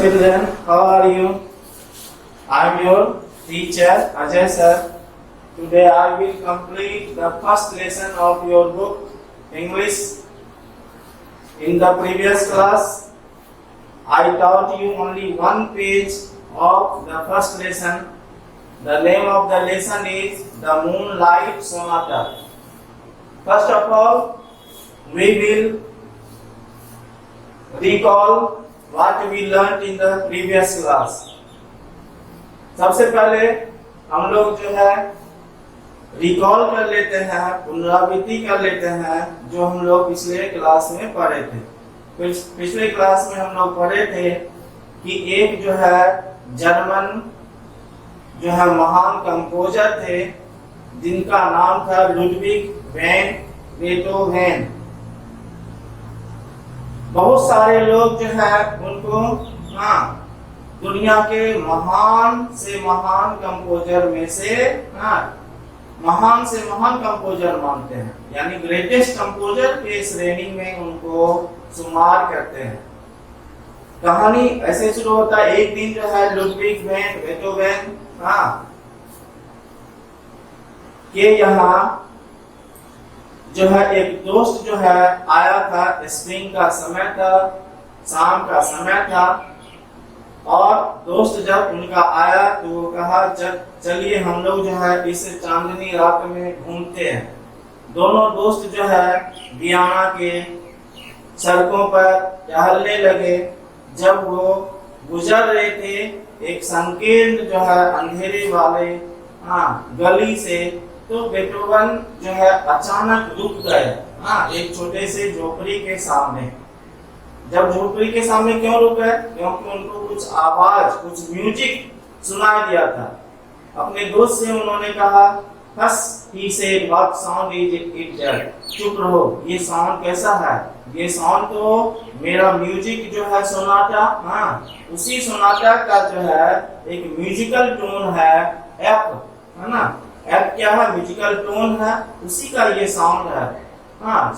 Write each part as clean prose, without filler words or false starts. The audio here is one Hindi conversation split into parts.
children, how are you? I am your teacher Ajay sir. Today I will complete the first lesson of your book English. In the previous class, I taught you only one page of the first lesson. The name of the lesson is The Moonlight Sonata. First of all, we will recall what we learned in the previous class. सबसे पहले हम लोग जो है रिकॉल कर लेते हैं, पुनरावृत्ति कर लेते हैं जो हम लोग पिछले क्लास में पढ़े थे। पिछले क्लास में हम लोग पढ़े थे कि एक जो है जर्मन जो है महान कंपोजर थे जिनका नाम था लुडविग वैन बेथोवेन। बहुत सारे लोग जो है उनको दुनिया के महान से महान कंपोजर में से महान से महान कंपोजर मानते हैं, यानी ग्रेटेस्ट कंपोजर के श्रेणी में उनको शुमार करते हैं। कहानी ऐसे शुरू होता है। एक दिन जो है लुडविग वैन बेथोवेन के यहाँ जो है एक दोस्त जो है आया था। स्प्रिंग का समय था, शाम का समय था, और दोस्त जब उनका आया तो वो कहा चलिए हम लोग जो है इस चांदनी रात में घूमते हैं। दोनों दोस्त जो है वियना के सड़कों पर टहलने लगे। जब वो गुजर रहे थे एक संकीर्ण जो है अंधेरे वाले गली से, तो बेथोवन जो है अचानक रुक गए एक छोटे से झोपड़ी के सामने। जब झोपड़ी के सामने क्यों रुक गए? क्योंकि उनको कुछ आवाज, कुछ म्यूजिक सुनाई दिया था। अपने दोस्त से उन्होंने कहा, हस he said, what sound is it? चुप रहो, ये साउंड कैसा है? ये साउंड तो मेरा म्यूजिक जो है सोनाटा, उसी सोनाटा का जो है एक म्यूजिकल टोन है एफ, है ना। एफ क्या है? म्यूजिकल टोन है, उसी का ये साउंड है।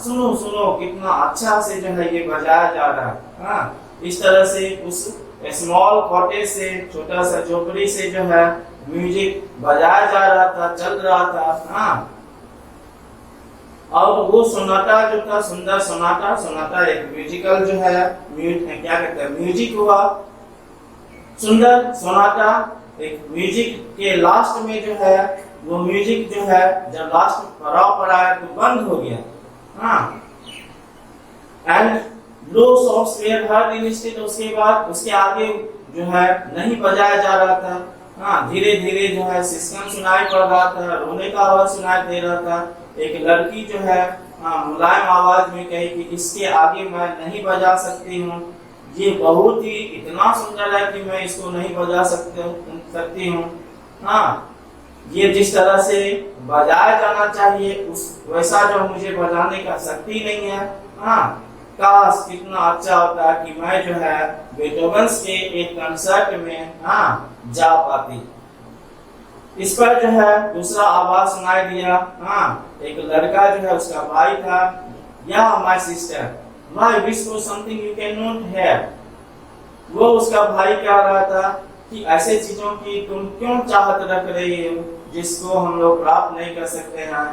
सुनो सुनो कितना अच्छा से जो है ये बजाया जा रहा है। इस तरह से उस स्मॉल कॉटेज से, छोटा सा झोपड़ी से जो है म्यूजिक बजाया जा रहा था, चल रहा था। और वो सोनाटा जो था, सुंदर सोनाटा एक म्यूजिकल जो है क्या कहते हैं, म्यूजिक हुआ। सुंदर सोनाटा एक म्यूजिक के लास्ट में जो है वो म्यूजिक जो है जब लास्ट पड़ाव पर आया तो बंद हो गया। And low softs were heard instead, उसके बाद उसके आगे जो है नहीं बजाया जा रहा था। धीरे धीरे जो है सिस्टम सुनाई पड़ रहा था, रोने का आवाज सुनाई दे रहा था। एक लड़की जो है मुलायम आवाज में कही कि इसके आगे मैं नहीं बजा सकती हूँ, ये बहुत ही इतना सुंदर है कि मैं इसको नहीं बजा सकती हूँ। ये जिस तरह से बजाया जाना चाहिए उस वैसा जो मुझे बजाने का शक्ति नहीं है। काश कितना अच्छा होता कि मैं जो है बेथोवन के एक कंसर्ट में जा पाती। इस पर जो है दूसरा आवाज सुनाई दिया। एक लड़का जो है उसका भाई था, या my sister, my wish for something you can not have. वो उसका भाई कह रहा था कि ऐसे चीजों की तुम क्यों चाहत रख रही हो जिसको हम लोग प्राप्त नहीं कर सकते हैं।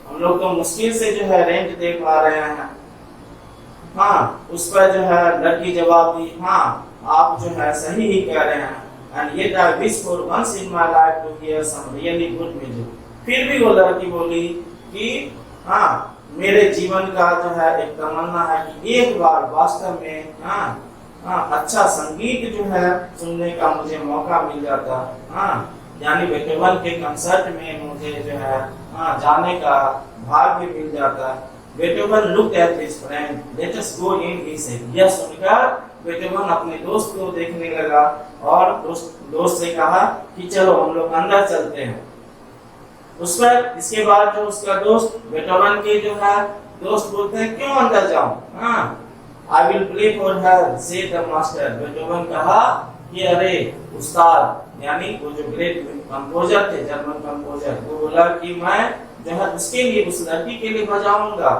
हम लोग तो मुश्किल से जो है रेंट दे पा रहे हैं। उस पर जो है लड़की जवाब दी, आप जो है सही ही कह रहे हैं। And yet I wish for once in my life to hear some really good music. फिर भी वो लड़की बोली कि मेरे जीवन का जो है एक तमन्ना है कि एक बार वास्तव में अच्छा संगीत जो है सुनने का मुझे मौका मिल जाता। यानी बेथोवन के कंसर्ट में मुझे जो है जाने का भाग्य मिल जाता। Beethoven looked at his friend, let us go in, he said. यह सुनकर बेथोवन अपने दोस्त को देखने लगा और दोस्त से कहा कि चलो हम लोग अंदर चलते हैं। उस पर इसके बाद जो उसका दोस्त बेथोवन के जो है दोस्त बोलते हैं, क्यों अंदर जाऊं? I will play for her, said the master. Beethoven कहा कि अरे उस्ताद, यानी वो जो ग्रेट कंपोजर थे, जर्मन कंपोजर, वो बोला कि मैं जो है उसके लिए, उस लड़की के लिए बजाऊंगा।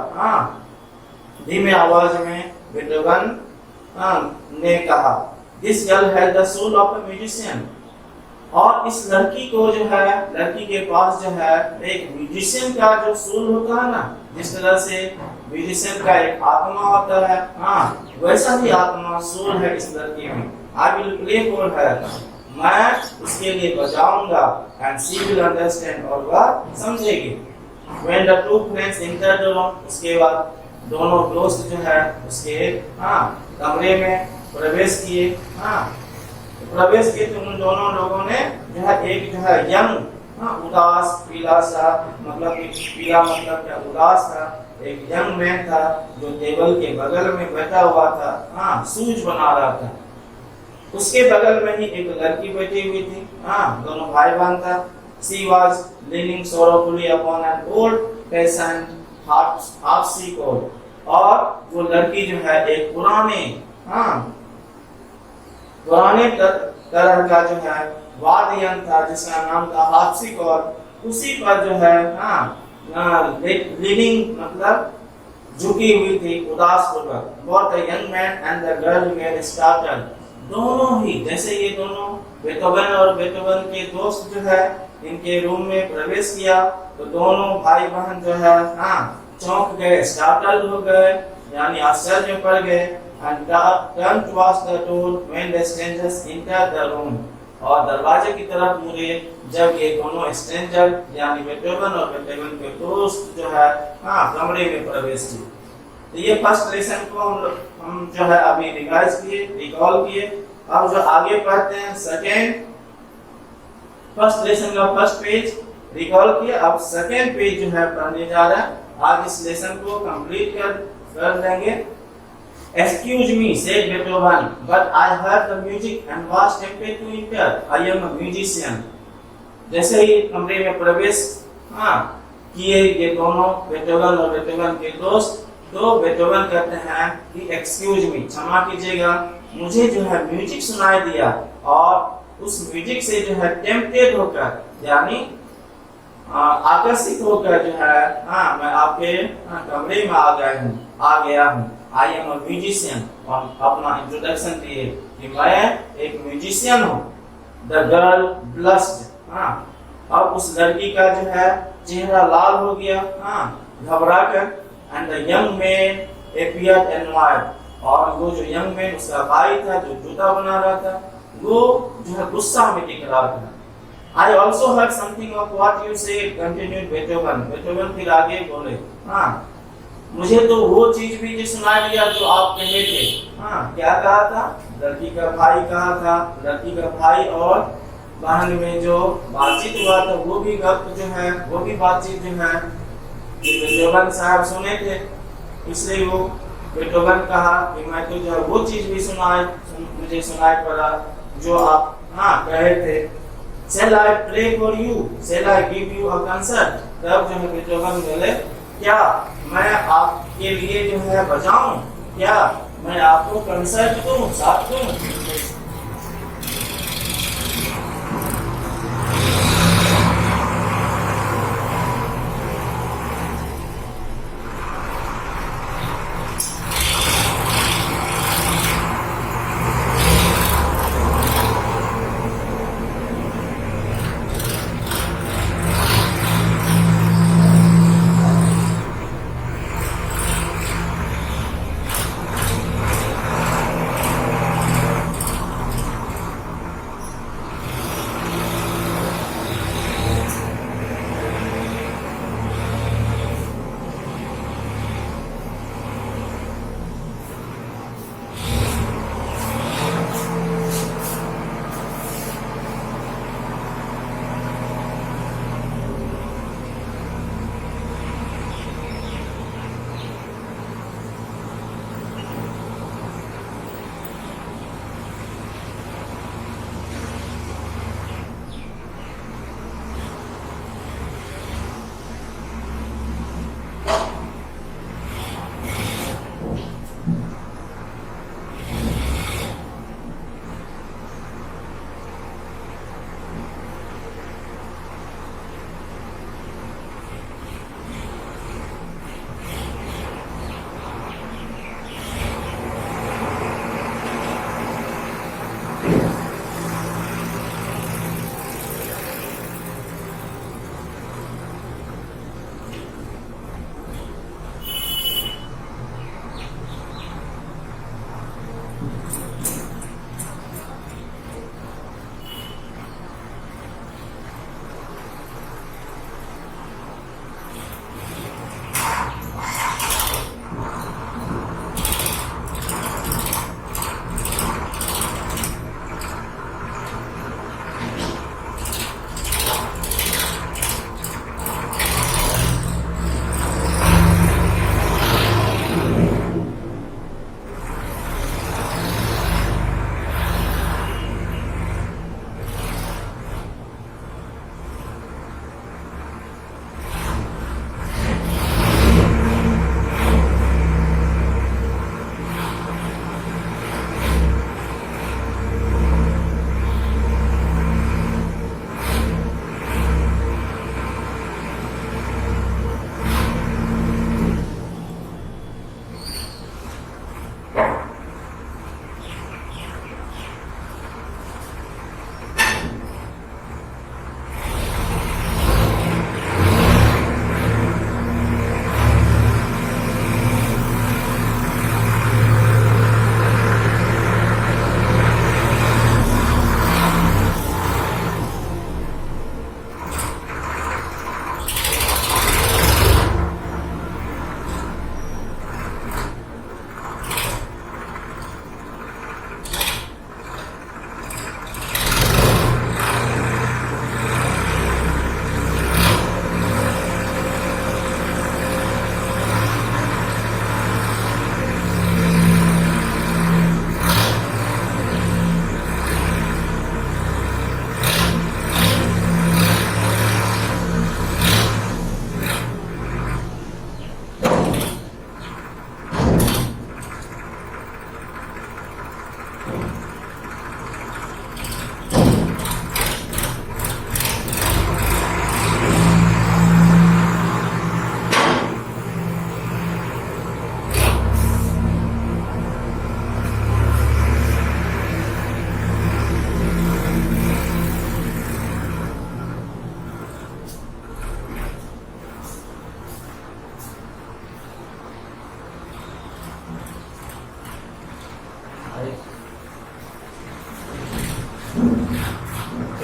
धीमे आवाज में बेथोवन ने कहा। This girl has the soul of a musician. और इस लड़की को जो है, लड़की के पास जो है एक म्यूजिशियन का जो सोल होता है ना, जिस तरह से म्यूजिशियन का एक आत्मा होता है, हाँ वैसा ही आत्मा सोल है इस लड़की में। I will play for her, मैं उसके लिए बजाऊंगा, एंड शी विल अंडरस्टैंड, और वह समझेगी। When the two friends entered the room, उसके बाद दोनों दोस्त जो है उसके कमरे में प्रवेश किए। प्रवेश किए तो उन दोनों लोगों ने जो है एक जो है यंग उदास पीला सा, मतलब पीला मतलब क्या, उदास था, एक यंग मैन था जो टेबल के बगल में बैठा हुआ था, सूज बना रहा था। उसके बगल में ही एक लड़की बैठी हुई थी, दोनों भाई बहन था। She was leaning sorrowfully upon an old-fashioned harpsichord, और वो लड़की जो है एक पुराने तरह का जो है वाद्य यंत्र था जिसका नाम था हार्पसिकॉर्ड, उसी पर जो है लीनिंग मतलब झुकी हुई थी उदास पूर्वक। Both the young man and the girl were startled, दोनों ही, जैसे ये दोनों बेथोवन और बेथोवन के दोस्त जो है इनके रूम में प्रवेश किया तो दोनों भाई बहन जो है चौंक गए, स्टार्टल्ड हो गए, यानी आश्चर्य में पड़ गए। And turned towards the door when the strangers entered the room, और दरवाजे की तरफ मुड़े जब ये दोनों स्ट्रेंजर यानी बेथोवन और बेथोवन के दोस्त जो है कमरे में प्रवेश किए। तो ये फर्स्ट लेसन को हम जो है अभी रिवाइज किए, रिकॉल किए। अब जो आगे पढ़ते हैं सेकेंड, फर्स्ट लेसन का फर्स्ट पेज रिकॉल किया, अब सेकेंड पेज जो है पढ़ने जा रहा है। आज इस लेसन को कंप्लीट कर देंगे। Excuse me, said Beethoven, but I heard the music and was tempted to enter. I am a musician. जैसे ही कमरे में प्रवेश किए ये दोनों बेथोवन और बेथोवन के दोस्त, तो बेथोवन कहते हैं कि एक्सक्यूज मी, क्षमा कीजिएगा, मुझे जो है म्यूजिक सुनाई दिया और उस म्यूजिक से जो है टेम्पटेड होकर यानी आकर्षित होकर जो है मैं आपके कमरे में आ गया हूँ। आई एम अ म्यूजिशियन, और अपना इंट्रोडक्शन दिए कि मैं एक म्यूजिशियन हूँ। द गर्ल ब्लश्ड, अब उस लड़की का जो है चेहरा लाल हो गया घबरा कर। And the young man appeared envied, और वो जो यंग मैन उसका भाई था जो जूता बना रहा था वो जो है गुस्सा में दिख रहा था। I also heard something of what you said, continued Beethoven. Beethoven फिर आगे बोले, मुझे तो वो चीज भी जो सुनाई दिया जो आप कहे थे। क्या कहा था? लड़की का भाई कहा था, लड़की का भाई और बहन में जो बातचीत हुआ था वो भी गप जो है, वो भी बातचीत जो है बेथोवन साहब सुने थे, इसलिए वो बेथोवन कहा कि मैं तो जो है वो चीज भी मुझे सुनाई पड़ा जो आप कहे थे। Shall I play for you? Shall I give you a concert? तब जो है बेथोवन बोले, क्या मैं आपके लिए जो है बजाऊं, क्या मैं आपको कंसर्ट दूं, साथ दूं?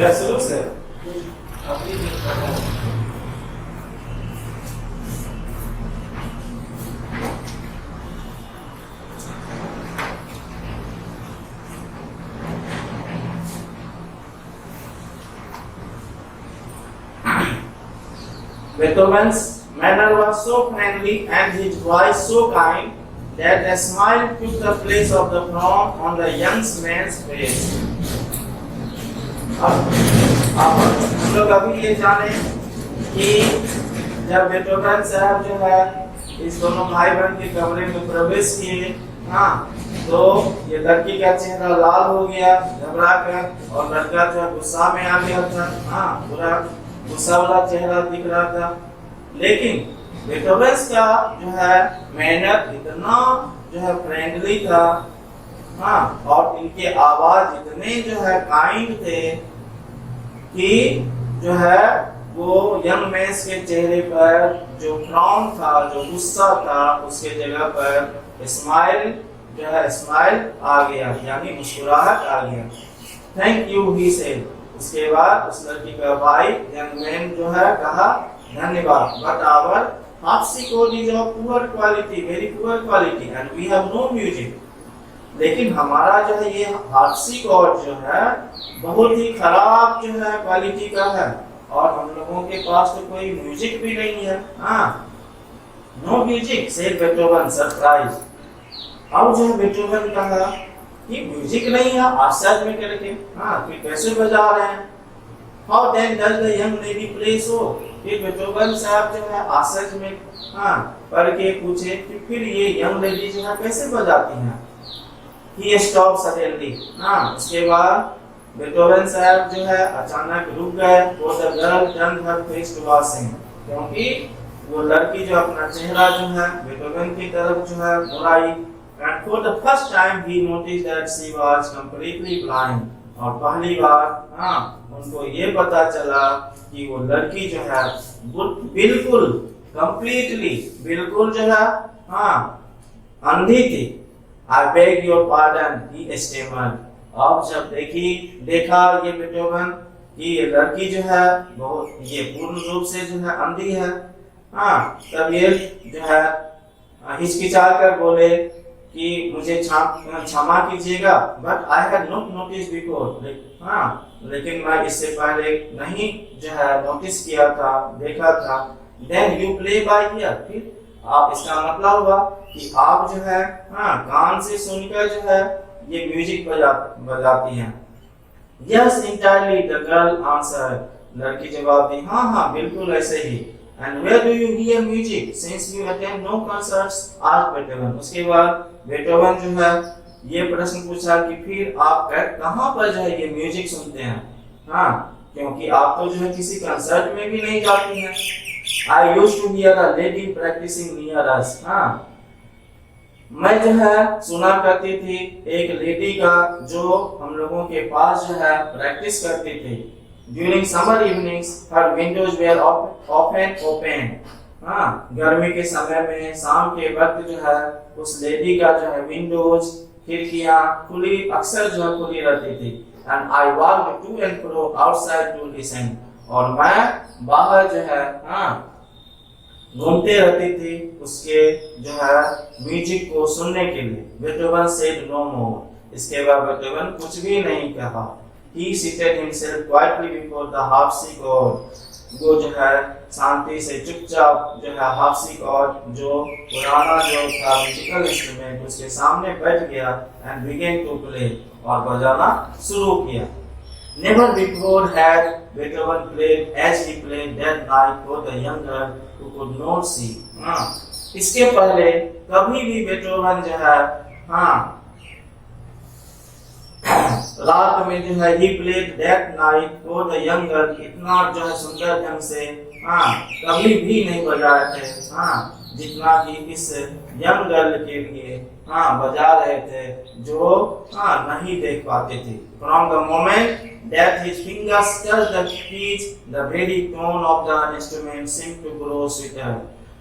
शुरू से Beethoven's manner was so friendly and his voice so kind that a smile took the place of the frown on the young man's face. अब हम लोग अभी ये जाने कि जब बेटोवन साहब जो है इस दोनों भाई बहन के कमरे में प्रवेश किए, हाँ, तो ये लड़की का चेहरा लाल हो गया घबरा कर, और लड़का जो गुस्सा में आ गया था, हाँ, पूरा गुस्सा वाला चेहरा दिख रहा था। लेकिन बेटोवन का जो है मैनर इतना जो है फ्रेंडली था, हाँ, और इनके आवाज इतने जो है काइंड थे कि जो है वो यंग मैन के चेहरे पर जो फ्राउन था, जो गुस्सा था, उसके जगह पर स्माइल जो है स्माइल आ गया, यानी मुस्कुराहट आ गया। Thank you he said. उसके बाद उस लड़की का भाई यंग मैन जो है कहा धन्यवाद, but our harpsichord is of poor quality, very poor quality, and we have no music. लेकिन हमारा जो है ये हार्पसिकॉर्ड जो है बहुत ही खराब जो है क्वालिटी का है, और हम लोगों के पास तो कोई म्यूजिक भी नहीं है। हाँ, नो म्यूजिक सेड बेटोवन सरप्राइज। अब जो है बेटोवन कहा कि म्यूजिक नहीं है, आश्चर्य में करके, हाँ, फिर कैसे बजा रहे हैं? How then does the young lady play so? फिर बेटोवन साहब जो है आश्चर्य में, हाँ, पढ़ के पूछे कि फिर ये यंग लेडी जो है कैसे बजाती हैं? He stopped suddenly. हाँ, उसके बाद बेटोवन साहब जो है अचानक रुक गए। वो the girl turned her face towards him, क्योंकि वो लड़की जो अपना चेहरा जो है बेटोवन की तरफ जो है मुड़ाई। And for the first time he noticed that she was completely blind. और पहली बार, हाँ, उनको ये पता चला कि वो लड़की जो है बिल्कुल completely बिल्कुल जो है, हाँ, अंधी थी। I beg your pardon, he stammered. अब जब देखा ये बेटोवन कि ये लड़की जो है बहुत ये पूर्ण रूप से जो है अंधी है, हाँ, तब ये जो है हिचकिचा कर बोले कि मुझे क्षमा कीजिएगा, but I had not notice before. हाँ, लेकिन मैं इससे पहले नहीं जो है नोटिस किया था, देखा था। Then you play by ear, फिर आप, इसका मतलब हुआ कि आप जो है, हाँ, कान से सुनकर जो है ये म्यूजिक बजाती हैं। Yes entirely the girl answer, लड़की जवाब दी, हाँ हाँ बिल्कुल ऐसे ही। And where do you hear music since you attend no concerts? Asked Beethoven. उसके बाद बेटोवन जो है ये प्रश्न पूछा कि फिर आप कहाँ पर जो है ये म्यूजिक सुनते हैं? हाँ, क्योंकि आप तो जो है किसी कंसर्ट में भी नहीं जाती हैं। I used to hear a lady practicing near us. हाँ, मैं जो है सुना करती थी एक लेडी का जो हम लोगों के पास जो है प्रैक्टिस करती थी। During summer evenings, her windows were often open. हाँ, गर्मी के समय में शाम के वक्त जो है उस लेडी का जो है विंडोज, खिड़कियां खुली, अक्सर जो है खुली रहती थी। And I walked to and fro outside to listen. और मैं बाहर जो है, हाँ, घूमते रहती थी उसके जो है म्यूजिक को सुनने के लिए। बेटोवन said no more. इसके बाद बेटोवन कुछ भी नहीं कहा। He seated himself quietly before the harpsichord. वो जो है शांति से चुपचाप जो है हार्पसिकॉर्ड जो पुराना जो था म्यूजिकल इंस्ट्रूमेंट उसके सामने बैठ गया and began to play, और बजाना शुरू किया। Never before had Beethoven played as he played that night for the young girl who could not see. हाँ, इसके पहले कभी भी बेटोवन जो है, हाँ, रात में जो है he played that night for the young girl, इतना जो है सुंदर ढंग से, हाँ, कभी भी नहीं बजाए थे, हाँ, जितना कि इस यंग गर्ल के लिए, हाँ, बजा रहे थे जो, हाँ, नहीं देख पाते थे। From the moment that his fingers touched the keys, the very tone of the instrument seemed to grow sweeter.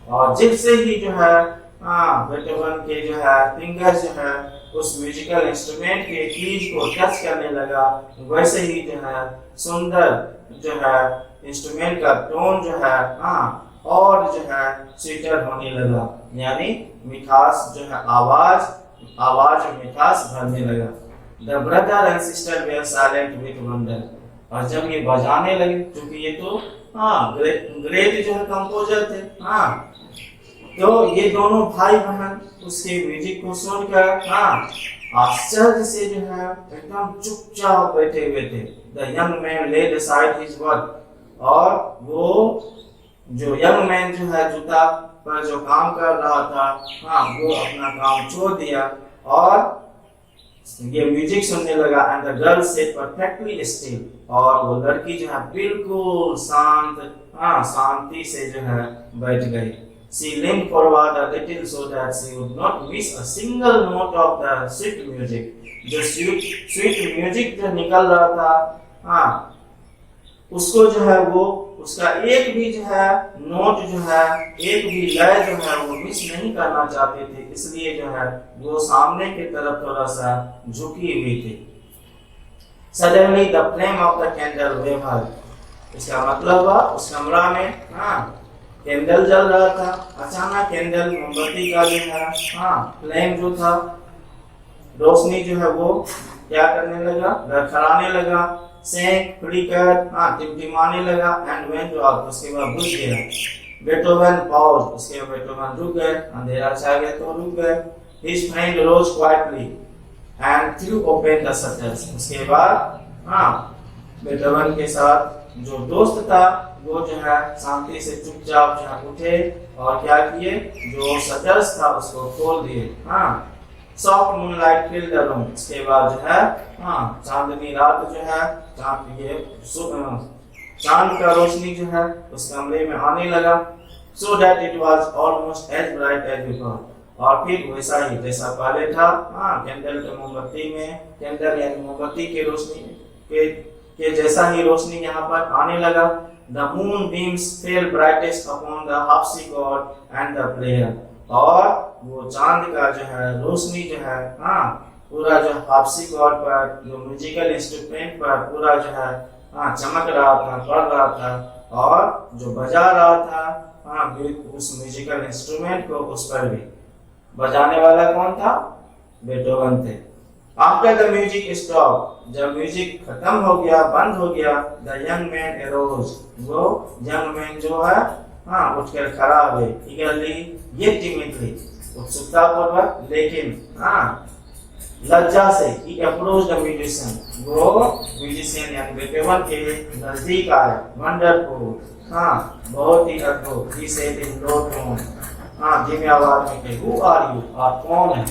और जब से ही जो है बेटोवन के जो है फिंगर जो है उस म्यूजिकल इंस्ट्रूमेंट के कीज को टच करने लगा, वैसे ही जो है सुंदर जो है इंस्ट्रूमेंट का टोन जो है और जो है स्वीटर होने लगा, यानी मिठास जो है आवाज में मिठास भरने लगा। The brother and sister way silent with wonder. और जब ये बजाने लगे, क्योंकि ये तो ग्रेट जो है कंपोजर थे, तो ये दोनों भाई बहन उसके म्यूजिक को सुनकर आश्चर्य से जो है एकदम चुपचाप बैठे हुए थे। The young man laid aside his work. और वो जो यंग मैन जो है जूता पर जो काम कर रहा था, वो अपना काम छोड़ दिया और ये म्यूजिक सुनने लगा। And the girl said perfectly still. और वो लड़की जो है बिल्कुल शांति से जो है बैठ गई। She leaned forward a little so that she would not miss a single note of the sweet music. जो sweet music जो निकल रहा था, उसको जो है वो उसका एक भी जो है नोट जो है एक भी लय जो है वो मिस नहीं करना चाहते थे, इसलिए जो है वो सामने की तरफ थोड़ा सा झुकी हुई थी। Suddenly the flame of the candle wavered. इसका मतलब हुआ उस कमरा में कैंडल जल रहा था। अचानक कैंडल मोमबत्ती का जो है फ्लेम जो था, रोशनी जो है वो क्या करने लगा, लड़खड़ाने लगा, सेंक फ्लिकर टिमटिमाने लगा। एंड वेंट आउट, उसके बाद बुझ गया। बेटोवन पॉज, उसके बाद बेटोवन रुक गए, अंधेरा छा गया तो रुक गए। His friend rose quietly and threw open the shutters. उसके बाद बेटोवन के साथ जो दोस्त था वो जो है शांति से चुपचाप जो है उठे और क्या किए, जो शटर्स था उसको खोल दिए। Soft moonlight filled the room. उसके बाद जो है चांदनी रात जो है चांद का रोशनी जो है उस कमरे में आने लगा। So that it was almost as bright as before. और फिर वैसा ही जैसा पहले था, कैंडल के मोमबत्ती में, कैंडल यानी मोमबत्ती के रोशनी के जैसा ही रोशनी यहाँ पर आने लगा। The moon beams fell brightest upon the harpsichord and the player। और वो चांद का जो है रोशनी जो है पूरा जो हार्पसिकॉर्ड पर, जो म्यूजिकल इंस्ट्रूमेंट पर पूरा जो है चमक रहा था, पड़ रहा था। और जो बजा रहा था उस म्यूजिकल इंस्ट्रूमेंट को उस पर भी बजाने वाला कौन था, बेटोवन थे। After the music stopped, जब म्यूजिक खत्म हो गया, बंद हो गया, the young man arose। वो young man जो है उठकर खड़ा हुए। eagerly yet timidly, उत्सुकता पूर्वक लेकिन लज्जा से। he approached the musician। वो म्यूजिशियन यानी बेटोवन के नजदीक आया। wonderful, बहुत ही अद्भुत। he said in low tone, धीमी आवाज में कहे, who are you? आप कौन हैं?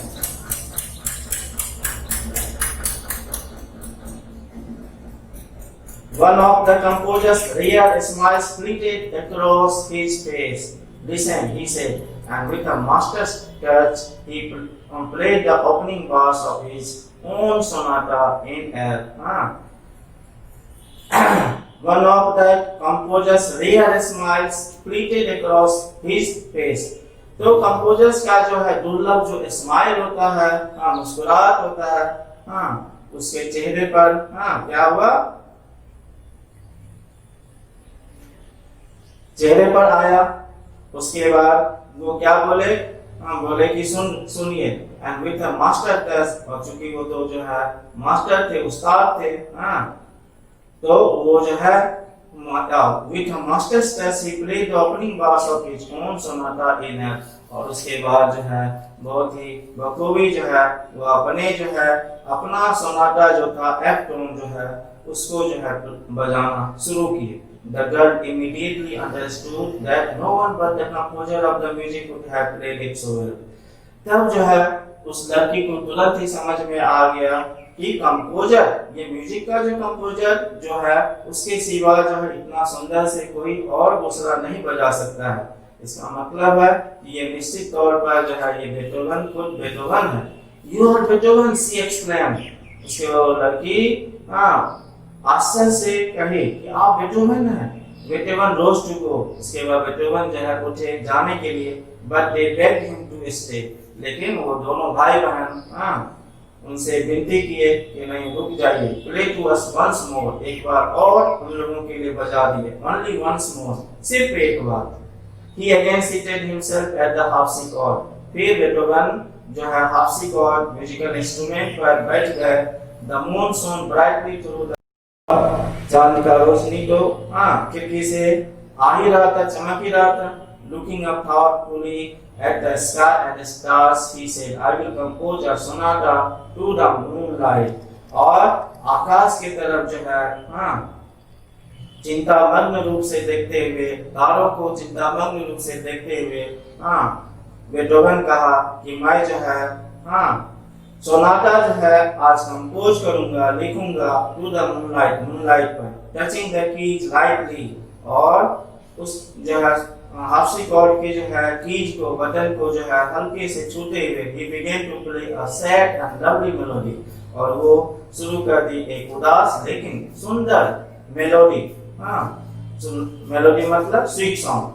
One of the composer's rare smiles flitted across his face. Listen, he said, and with a master's touch, he played the opening bars of his own sonata in F. One of the composer's rare smiles flitted across his face. तो कंपोजर्स का जो है दुर्लभ जो स्माइल होता है, मुस्कुराहट होता है, उसके चेहरे पर क्या हुआ, चेहरे पर आया। उसके बाद वो क्या बोले, बोले कि सुनिए। And with a master touch, और चूंकि वो तो जो है मास्टर थे, उस्ताद थे, तो वो जो है with a master touch he played the opening bars of his own Sonata in F. और उसके बाद जो है बहुत ही बखूबी जो है वो अपने जो है अपना सोनाटा जो था एफ टोन जो है उसको जो है बजाना शुरू किए। The girl immediately understood that no one but the composer of the music would have played it so well। तब जो है उस लड़की को तुरंत ही समझ में आ गया कि कंपोजर, ये म्यूजिक का जो कंपोजर जो है उसके सिवा जो है इतना सुंदर से कोई और दूसरा नहीं बजा सकता है। इसका मतलब है कि ये निश्चित तौर पर जो है ये बेटोवन खुद बेटोवन है। You are Beethoven, she exclaimed। उसके बाद लड़की आश्चर्य से कहे कि आप बेटोवन हैं। बेटोवन रोज टू गो, उसके बाद बेटोवन जो है उठे जाने के लिए, but they begged him to stay, लेकिन वो दोनों भाई बहन उनसे विनती किए कि नहीं रुक जाइए, play to us once more, एक बार और हम लोगों के लिए बजा दिए, ओनली वंस मोर, सिर्फ एक बार। He again seated himself at the harpsichord, फिर बेटोवन जो है हार्पसिकॉर्ड म्यूजिकल इंस्ट्रूमेंट पर बैठ गए। The moon shone brightly through the, चांद का रोशनी तो खिड़की से आ ही रहा था, चमक ही रहा था। Looking up thoughtfully at the sky and the stars, he said, I will compose a sonata to the moonlight, और आकाश की तरफ जो है चिंतामग्न रूप से देखते हुए, तारों को चिंतामग्न रूप से देखते हुए बेटोवन कहा कि मैं जो है सोनाटा जो है आज कंपोज करूंगा, लिखूंगा टू द मूनलाइट, मूनलाइट पर, टचिंग द कीज लाइटली, और उस जो है हार्पसिकॉर्ड के जो है कीज को, बटन को जो है हल्के से छूते हुए, he began to play a sad and lovely melody, और वो शुरू कर दी एक उदास लेकिन सुंदर मेलोडी। मेलोडी मतलब sweet song.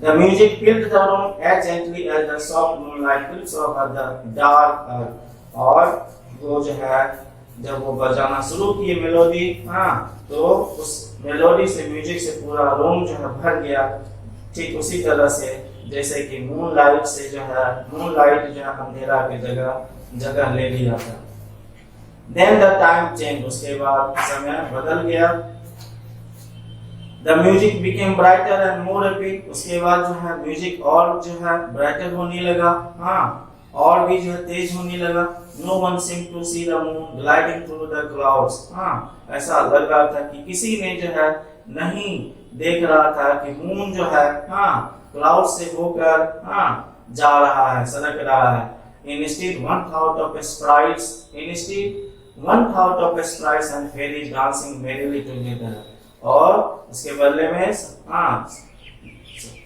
The music filled the room as gently as the soft moonlight fills over the dark earth, और वो जो है जब वो बजाना शुरू किए मेलोडी, तो उस मेलोडी से, म्यूजिक से पूरा रूम जो है भर गया, ठीक उसी तरह से जैसे कि मूनलाइट से जो है, मूनलाइट जो है अंधेरा की जगह ले लिया था। Then the time changed, उसके बाद समय बदल गया। The music became brighter and more epic, उसके बाद जो है म्यूजिक और जो है ब्राइटर होने लगा, और भी जो है तेज होने लगा। No one seemed to see the moon gliding through the clouds, ऐसा लग रहा था कि किसी ने जो है नहीं देख रहा था कि मून जो है क्लाउड से होकर जा रहा है, सड़क रहा है। Instead one thought of sprites and fairies dancing merrily together, और उसके बदले में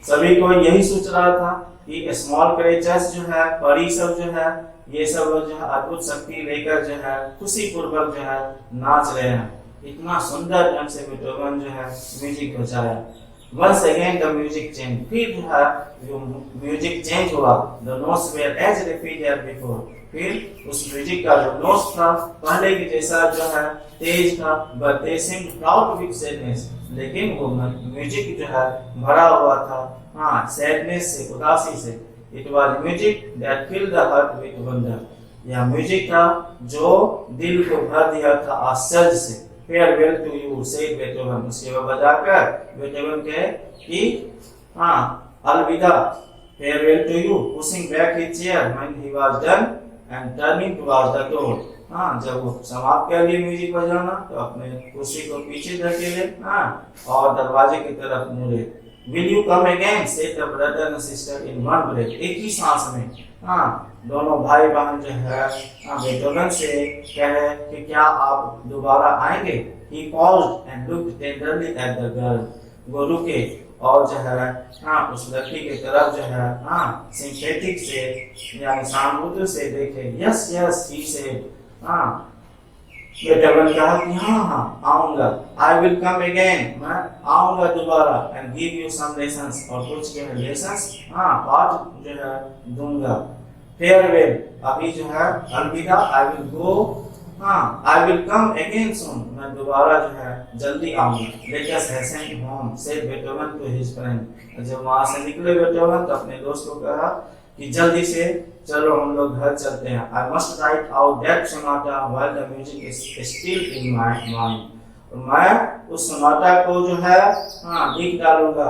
सभी को यही सोच रहा था कि स्मॉल क्रिएचर्स जो है, परी सब जो है, ये सब जो है अद्भुत शक्ति लेकर जो है खुशी पूर्वक जो है नाच रहे हैं। इतना सुंदर ढंग से बेटोवन जो है म्यूजिक बजाया। Once again the music changed, फिर जो है म्यूजिक चेंज हुआ। The notes were as repeated as before, फिर उस म्यूजिक का जो नोट्स था पहले की जैसा जो है तेज था, but they seemed proud with sadness, लेकिन वो म्यूजिक जो है भरा हुआ था सैडनेस से, उदासी से। It was music that filled the heart with wonder, यह म्यूजिक था जो दिल को भर दिया था आश्चर्य से। Farewell to you, said Beethoven, उसके बाद बजाकर बेटोवन कहे कि अलविदा, farewell to you, pushing back his chair when he was done and turning towards the door, जब वो समाप्त कर लिए म्यूजिक बजाना तो अपने कुर्सी को पीछे धकेले और दरवाजे की तरफ मुड़े। Will you come again, said the brother and sister in one breath, एक ही सांस में दोनों भाई बहन जो है बेटोवन से कहे कि क्या आप दोबारा आएंगे। He paused and looked tenderly at the girl, वो रुके और जो है उस लड़की की तरफ जो है सिंपैथिक से यानी सहानुभूति से देखे। Yes, yes, he said, बेटोवन कहा कि हाँ आऊंगा। I will come again, मैं आऊंगा दोबारा, and give you some lessons, और कुछ जो है लेसन्स पाठ जो है दूंगा। Farewell, अभी जो है अलविदा। I will go, I will come again soon, मैं दोबारा जो है जल्दी आऊंगा। Let us hasten home, said Beethoven to his friend, जब वहां से निकले बेटोवन तो अपने दोस्त को कहा कि जल्दी से चलो हम लोग घर चलते हैं। I must write out that sonata while the music is still in my mind, मैं उस सोनाटा को जो है लिख डालूंगा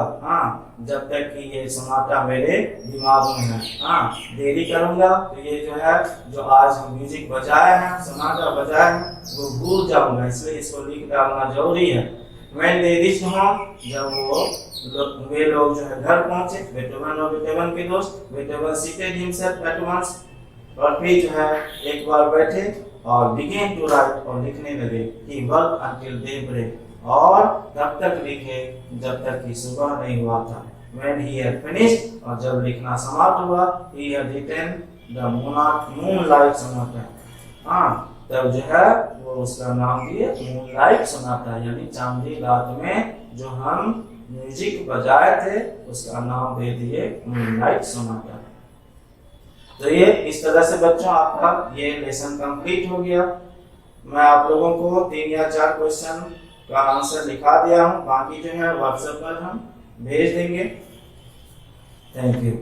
जब तक कि ये सोनाटा मेरे दिमाग में है। देरी करूंगा तो ये जो है जो आज हम म्यूजिक बजाए हैं, सोनाटा बजाए हैं, वो भूल जाऊंगा, इसलिए इसको लिख डालना जरूरी है। When they reached home, जब वे लोग जो है घर पहुंचे, बेटोवन और बेटोवन के दोस्त, बेटोवन seated himself at once, और फिर जो है एक बार बैठे और began to write, और लिखने लगे। He worked until daybreak, और तब तक लिखे जब तक कि सुबह नहीं हुआ था। When he had finished, और जब लिखना समाप्त हुआ, he had written the moonlight sonata, तब जो है वो उसका नाम दिए मूनलाइट सोनाटा, यानी चांदनी रात में जो हम म्यूजिक बजाए थे उसका नाम दे दिए मूनलाइट सोनाटा। तो ये इस तरह से बच्चों आपका ये लेसन कंप्लीट हो गया। मैं आप लोगों को 3 या 4 क्वेश्चन का आंसर लिखा दिया हूँ, बाकी जो है व्हाट्सएप पर हम भेज देंगे। Thank you.